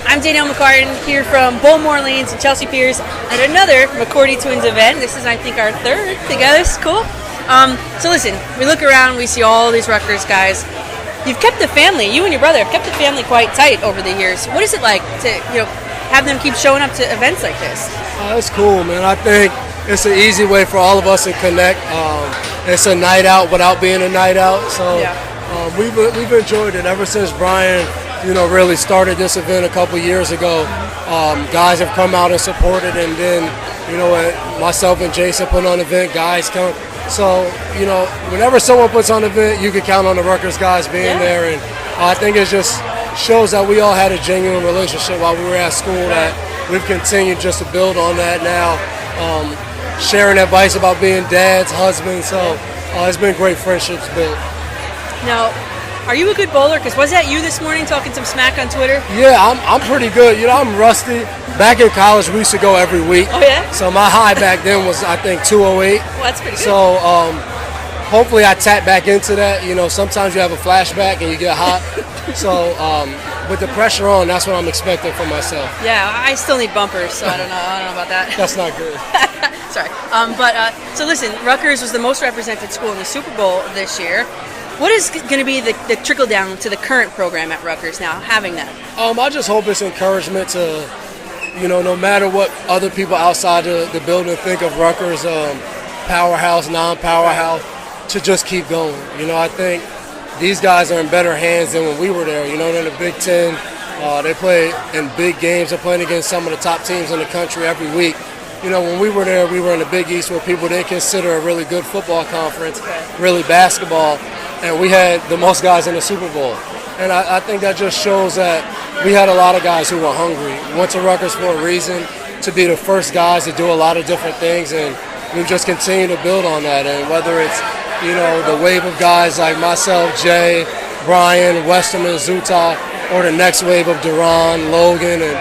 I'm Danielle McCartan here from Bowmore Lanes and Chelsea Piers at another McCourty Twins event. This is, I think, our third together. It's cool. So listen, we look around, we see all these Rutgers guys. You've kept the family, you and your brother have kept the family quite tight over the years. What is it like to have them keep showing up to events like this? It's cool, man. I think it's an easy way for all of us to connect. It's a night out without being a night out. So we've enjoyed it ever since Brian really started this event a couple years ago. Guys have come out and supported, and then myself and Jason put on an event, guys come. So whenever someone puts on an event, you can count on the Rutgers guys being there, and I think it just shows that we all had a genuine relationship while we were at school, that we've continued just to build on that now, sharing advice about being dads, husbands. So it's been great friendships built. Now, are you a good bowler? Because was that you this morning talking some smack on Twitter? Yeah, I'm pretty good. I'm rusty. Back in college, we used to go every week. Oh, yeah? So my high back then was, I think, 208. Well, that's pretty good. So hopefully I tap back into that. Sometimes you have a flashback and you get hot. So with the pressure on, that's what I'm expecting from myself. Yeah, I still need bumpers, so I don't know about that. That's not good. Sorry. So listen, Rutgers was the most represented school in the Super Bowl this year. What is going to be the trickle-down to the current program at Rutgers now, having that? I just hope it's encouragement to, no matter what other people outside the building think of Rutgers, powerhouse, non-powerhouse, to just keep going. I think these guys are in better hands than when we were there. They're in the Big Ten. They play in big games. They're playing against some of the top teams in the country every week. When we were there, we were in the Big East, where people didn't consider a really good football conference, really basketball. And we had the most guys in the Super Bowl. And I think that just shows that we had a lot of guys who were hungry. Went to Rutgers for a reason, to be the first guys to do a lot of different things. And we've just continued to build on that. And whether it's, the wave of guys like myself, Jay, Brian, Westerman, Zuta, or the next wave of Duran, Logan, and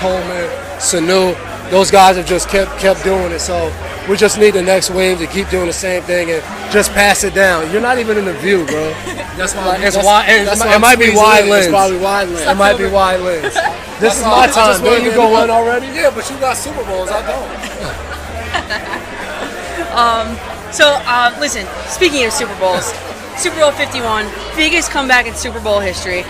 Coleman, Sanu, those guys have just kept doing it. So we just need the next wave to keep doing the same thing and just pass it down. You're not even in the view, bro. That's why it might be wide lens. It's probably wide lens. It might be wide lens. This is my time. Didn't you go in already? Yeah, but you got Super Bowls. I don't. Listen, speaking of Super Bowls, Super Bowl 51, biggest comeback in Super Bowl history.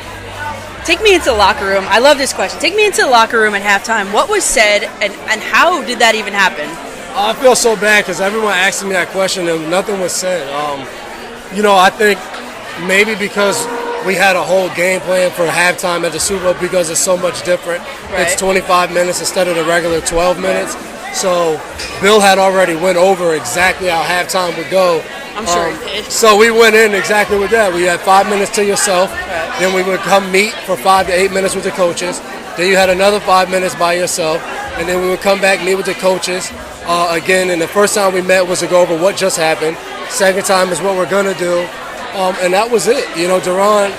Take me into the locker room. I love this question. Take me into the locker room at halftime. What was said, and how did that even happen? I feel so bad because everyone asked me that question and nothing was said. I think maybe because we had a whole game plan for halftime at the Super Bowl, because it's so much different. Right. It's 25 minutes instead of the regular 12 minutes. So Bill had already went over exactly how halftime would go. I'm sure. So we went in exactly with that. We had 5 minutes to yourself. Right. Then we would come meet for 5 to 8 minutes with the coaches. Then you had another 5 minutes by yourself. And then we would come back, meet with the coaches again. And the first time we met was to go over what just happened. Second time is what we're going to do. And that was it. Duran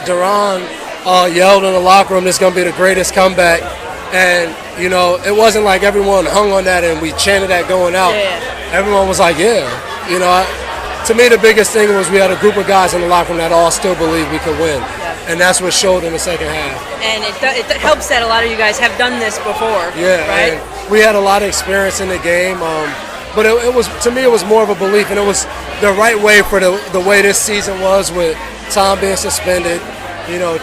yelled in the locker room, "This is going to be the greatest comeback." And, it wasn't like everyone hung on that and we chanted that going out. Yeah. Everyone was like, yeah. To me, the biggest thing was we had a group of guys in the locker room that all still believed we could win. Yeah. And that's what showed in the second half. And it helps that a lot of you guys have done this before. Yeah, right? And we had a lot of experience in the game. But it was, to me, it was more of a belief. And it was the right way for the way this season was, with Tom being suspended,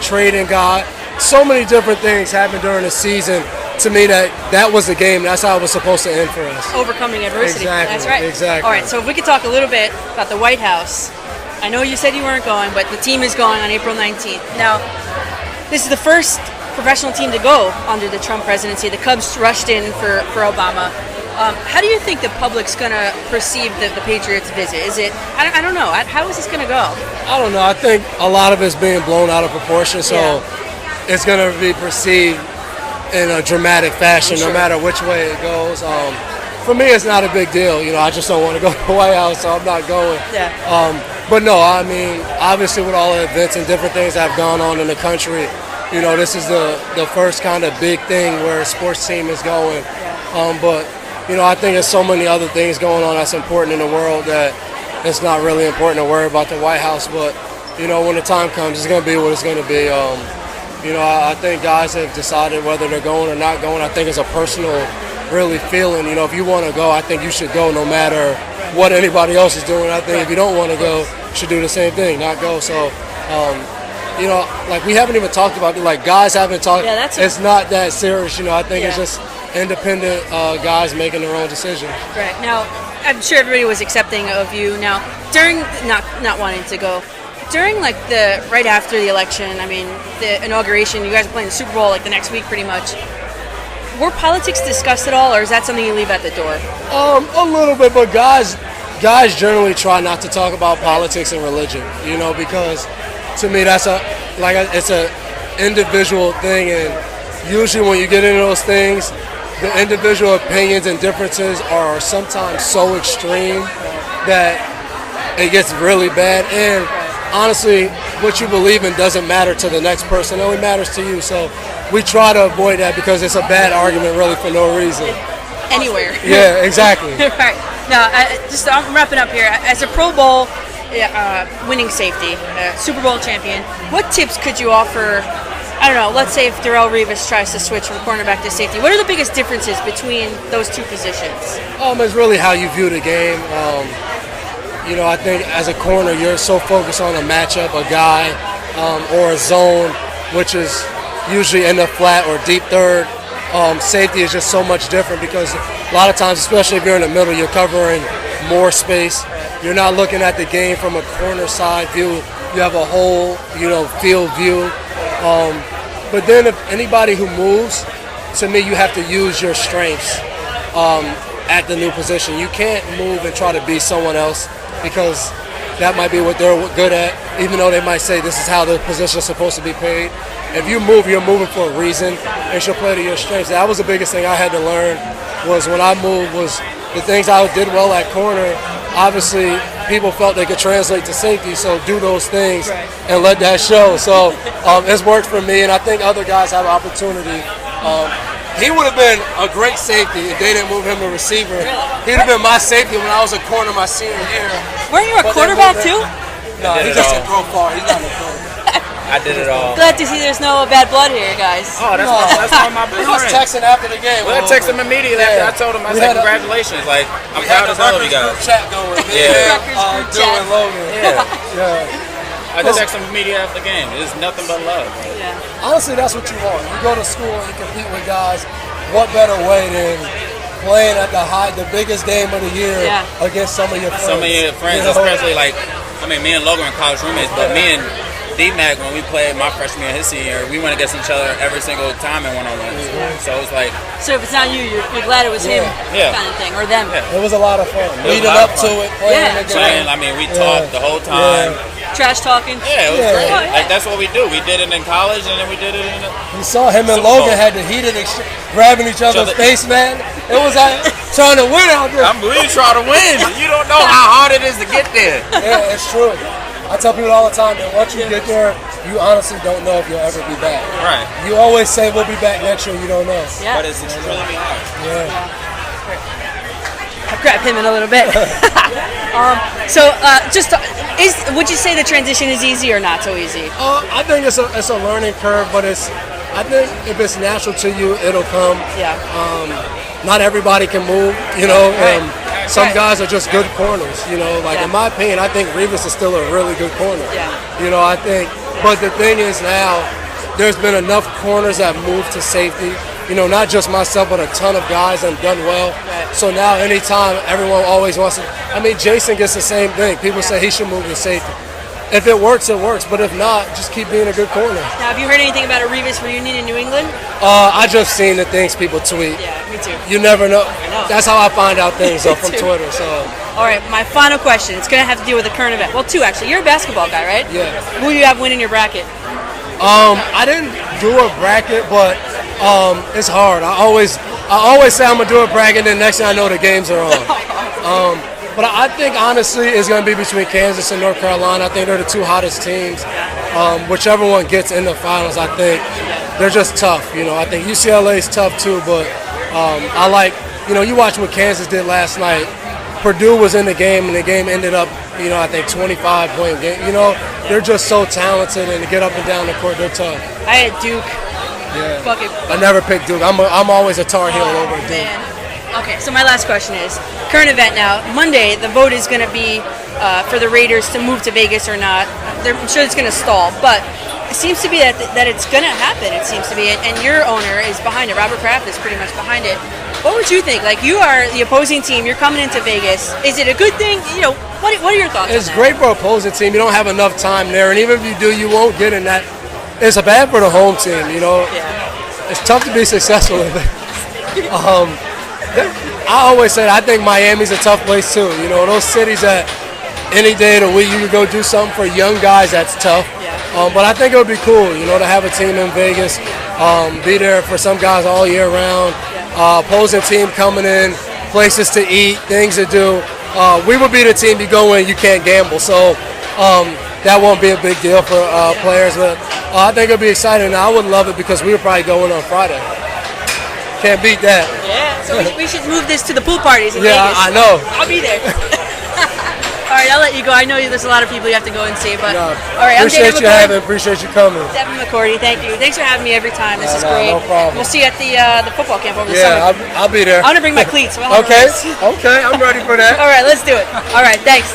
trading guy. So many different things happened during the season. To me, that was the game. That's how it was supposed to end for us. Overcoming adversity. Exactly. That's right. Exactly. All right, so if we could talk a little bit about the White House. I know you said you weren't going, but the team is going on April 19th. Now, this is the first professional team to go under the Trump presidency. The Cubs rushed in for Obama. How do you think the public's going to perceive the Patriots visit? Is it, I don't know, how is this going to go? I don't know. I think a lot of it's being blown out of proportion, so it's going to be perceived in a dramatic fashion, no matter which way it goes. For me, it's not a big deal. I just don't want to go to the White House, so I'm not going. Yeah. But no, I mean, obviously with all the events and different things that have gone on in the country, this is the first kind of big thing where a sports team is going. Yeah. But I think there's so many other things going on that's important in the world that it's not really important to worry about the White House. But when the time comes, it's going to be what it's going to be. You know, I think guys have decided whether they're going or not going. I think it's a personal, really feeling. You know, if you want to go, I think you should go no matter what anybody else is doing. I think if you don't want to go, you should do the same thing, not go. So, you know, like we haven't even talked about it. Like guys haven't talked. Yeah, it's not that serious. You know, I think it's just independent guys making their own decisions. Right. Now, I'm sure everybody was accepting of you. Now, during not wanting to go, during like the right after the election, I mean, the inauguration, you guys are playing the Super Bowl like the next week pretty much. Were politics discussed at all, or is that something you leave at the door? A little bit, but guys generally try not to talk about politics and religion, you know, because to me it's a individual thing, and usually when you get into those things, the individual opinions and differences are sometimes so extreme that it gets really bad. And honestly, what you believe in doesn't matter to the next person. It only matters to you. So we try to avoid that because it's a bad argument really for no reason. Anywhere. Yeah, exactly. Right. Now, I'm wrapping up here. As a Pro Bowl winning safety, Super Bowl champion, what tips could you offer? I don't know, let's say if Darrelle Revis tries to switch from cornerback to safety, what are the biggest differences between those two positions? It's really how you view the game. You know, I think as a corner, you're so focused on a matchup, a guy, or a zone, which is usually in the flat or deep third. Safety is just so much different because a lot of times, especially if you're in the middle, you're covering more space. You're not looking at the game from a corner side view. You have a whole, you know, field view. But then if anybody who moves, to me, you have to use your strengths at the new position. You can't move and try to be someone else because that might be what they're good at, even though they might say this is how the position is supposed to be paid. If you move, you're moving for a reason, and she'll play to your strengths. That was the biggest thing I had to learn was when I moved was the things I did well at corner. Obviously, people felt they could translate to safety, so do those things and let that show. So it's worked for me, and I think other guys have opportunity. He would have been a great safety if they didn't move him to receiver. He'd have been my safety when I was a corner my senior year. Weren't you a quarterback too? No, he just didn't throw far. He's not a quarterback. I did it all. Glad to see there's no bad blood here, guys. Oh, that's one of my best He was friends. texting after the game. Well, I texted him immediately after I told him, I said, congratulations. Like, I'm proud as hell of you guys. Chat going. Yeah. Doing Logan. Yeah. I just texted him immediately after the game. It's nothing but love. Yeah. Honestly, that's what you want. You go to school and you compete with guys. What better way than playing at the biggest game of the year against some of your friends? Some of your friends, especially like, I mean, me and Logan are college roommates, but me and D-Mac, when we played my freshman year and his senior year, we went against each other every single time in one-on-ones. So it was like... So if it's not you, you're glad it was him kind of thing, or them. It was a lot of fun. Leading up to it, playing the game. I mean, we talked the whole time. Trash talking. Yeah, it was great. Oh, like, that's what we do. We did it in college, and then we did it in the... You saw him and Logan had the heated grabbing each other's face, man. It was like trying to win out there. We trying to win. You don't know how hard it is to get there. Yeah, it's true. I tell people all the time that once you get there, you honestly don't know if you'll ever be back. Right. You always say we'll be back next year, you don't know. Yeah. But it's extremely hard. Yeah. I'll grab him in a little bit. Would you say the transition is easy or not so easy? I think it's a learning curve, but I think if it's natural to you, it'll come. Yeah. Not everybody can move, you know. Some guys are just good corners, you know. Like in my opinion, I think Revis is still a really good corner. Yeah. You know, I think. But the thing is now, there's been enough corners that moved to safety. You know, not just myself, but a ton of guys that have done well. Right. So now, anytime, everyone always wants to. I mean, Jason gets the same thing. People say he should move to safety. If it works, it works. But if not, just keep being a good corner. Now, have you heard anything about a Revis reunion in New England? I just seen the things people tweet. Yeah, me too. You never know. I know. That's how I find out things from too. Twitter. So. All right, my final question. It's going to have to deal with the current event. Well, two, actually. You're a basketball guy, right? Yeah. Who do you have winning your bracket? I didn't do a bracket, but it's hard. I always say I'm gonna do a bracket, and then next thing I know the games are on. But I think honestly it's gonna be between Kansas and North Carolina. I think they're the two hottest teams. Whichever one gets in the finals, I think they're just tough. You know, I think UCLA is tough too, but I like, you know, you watch what Kansas did last night. Purdue was in the game, and the game ended up, I think 25-point game. They're just so talented, and to get up and down the court, they're tough. I had Duke. Yeah. Fucking. I never picked Duke. I'm always a Tar Heel over Duke. Man. Okay, so my last question is, current event now, Monday, the vote is going to be for the Raiders to move to Vegas or not. I'm sure it's going to stall, but it seems to be that it's going to happen, it seems to be, and your owner is behind it. Robert Kraft is pretty much behind it. What would you think? Like, you are the opposing team, you're coming into Vegas. Is it a good thing? What are your thoughts on that? It's great for opposing team. You don't have enough time there, and even if you do, you won't get in that. It's bad for the home team, Yeah. It's tough to be successful in it. I always say I think Miami's a tough place too. Those cities that any day of the week you can go do something for young guys, that's tough. Yeah. But I think it would be cool, to have a team in Vegas, be there for some guys all year round, opposing team coming in, places to eat, things to do. We would be the team you go in, you can't gamble. So that won't be a big deal for players. But I think it'll be exciting. I would love it because we would probably go in on Friday. Can't beat that. Yeah, so we should move this to the pool parties in Yeah, Vegas. I know. I'll be there. All right, I'll let you go. I know there's a lot of people you have to go and see, but all right, I'm Devin McCourty. Appreciate you coming. Devin McCourty, thank you. Thanks for having me every time. This is great. No problem. We'll see you at the football camp over the summer. Yeah, I'll be there. I'm gonna bring my cleats. We'll have a Okay, race. I'm ready for that. All right, let's do it. All right, thanks.